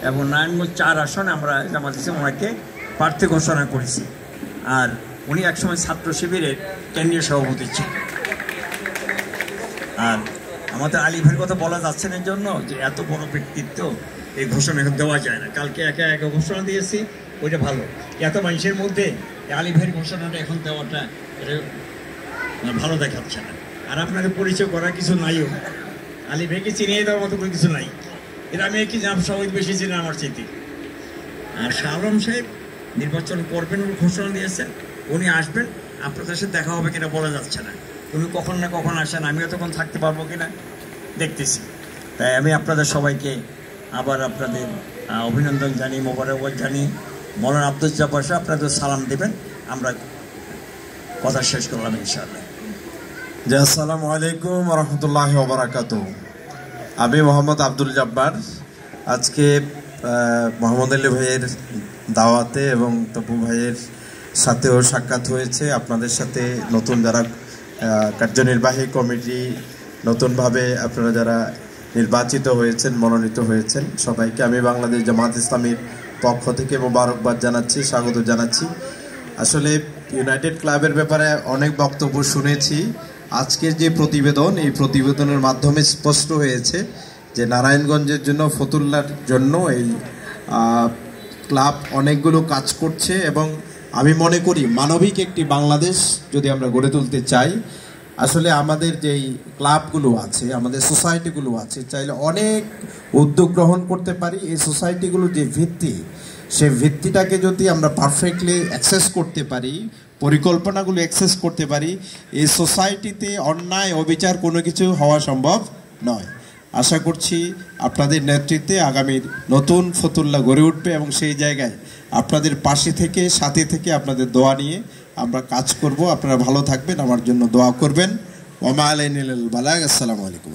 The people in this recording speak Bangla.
এবং নারায়ণগঞ্জ 4 আসনে আমরা জামাত ইসলাম ওনাকে প্রার্থী ঘোষণা করেছি। আর উনি একসময় ছাত্র শিবিরের কেন্দ্রীয় সভাপতি ছিলেন। আর আমাদের আলী ভাইয়ের কথা বলা যাচ্ছে না জন্য যে এত বড় ব্যক্তিত্ব এই ঘোষণা এখন দেওয়া যায় না। কালকে একা একা ঘোষণা দিয়েছি, ওইটা ভালো। এত মানুষের মধ্যে আলী ভাইয়ের ঘোষণাটা এখন দেওয়াটা এটা ভালো দেখাচ্ছে না। আর আপনাকে পরিচয় করার কিছু নাইও, আলী ভাইকে চিনিয়ে দেওয়ার মতো কোনো কিছু নাই। এটা আমি কি জান সবাই বেশি চিনি আমার চিঠি। আর শাহ আলম সাহেব নির্বাচন করবেন ঘোষণা দিয়েছেন, উনি আসবেন, আপনাদের সাথে দেখা হবে কিনা বলা যাচ্ছে না। উনি কখন না কখন আসেন, আমিও তখন থাকতে পারবো কিনা দেখতেছি। তাই আমি আপনাদের সবাইকে আবার আপনাদের অভিনন্দন জানিয়ে মোবারকবাদ জানিয়ে মৌলানা আব্দুল জব্বার সাহেব আপনাদের সালাম দেবেন, আমরা কথা শেষ করলাম ইনশাআল্লাহ। জি, আসসালামু আলাইকুম ওয়া রাহমাতুল্লাহি ওয়া বারাকাতুহু। আমি মোহাম্মদ আব্দুল জব্বার। আজকে মোহাম্মদ আলী ভাইয়ের দাওয়াতে এবং তপু ভাইয়ের সাথেও সাক্ষাৎ হয়েছে। আপনাদের সাথে নতুন যারা কার্যনির্বাহী কমিটি, নতুনভাবে আপনারা যারা নির্বাচিত হয়েছেন, মনোনীত হয়েছেন, সবাইকে আমি বাংলাদেশ জামাত ইসলামীর পক্ষ থেকে মোবারকবাদ জানাচ্ছি, স্বাগত জানাচ্ছি। আসলে ইউনাইটেড ক্লাবের ব্যাপারে অনেক বক্তব্য শুনেছি। আজকের যে প্রতিবেদন, এই প্রতিবেদনের মাধ্যমে স্পষ্ট হয়েছে যে নারায়ণগঞ্জের জন্য, ফতুল্লার জন্য এই ক্লাব অনেকগুলো কাজ করছে এবং আমি মনে করি মানবিক একটি বাংলাদেশ যদি আমরা গড়ে তুলতে চাই, আসলে আমাদের যেই ক্লাবগুলো আছে, আমাদের সোসাইটিগুলো আছে, চাইলে অনেক উদ্যোগ গ্রহণ করতে পারি। এই সোসাইটিগুলোর যে ভিত্তি, সেই ভিত্তিটাকে যদি আমরা পারফেক্টলি অ্যাক্সেস করতে পারি, পরিকল্পনাগুলো অ্যাক্সেস করতে পারি, এই সোসাইটিতে অন্যায় অবিচার কোনো কিছু হওয়া সম্ভব নয়। আশা করছি আপনাদের নেতৃত্বে আগামীর নতুন ফতুল্লা গড়ে উঠবে এবং সেই জায়গায় আপনাদের পাশে থেকে, সাথে থেকে আপনাদের দোয়া নিয়ে আমরা কাজ করব। আপনারা ভালো থাকবেন, আমার জন্য দোয়া করবেন। ওয়া মা আলাইনা ইল্লাল বালাগ। আসসালামু আলাইকুম।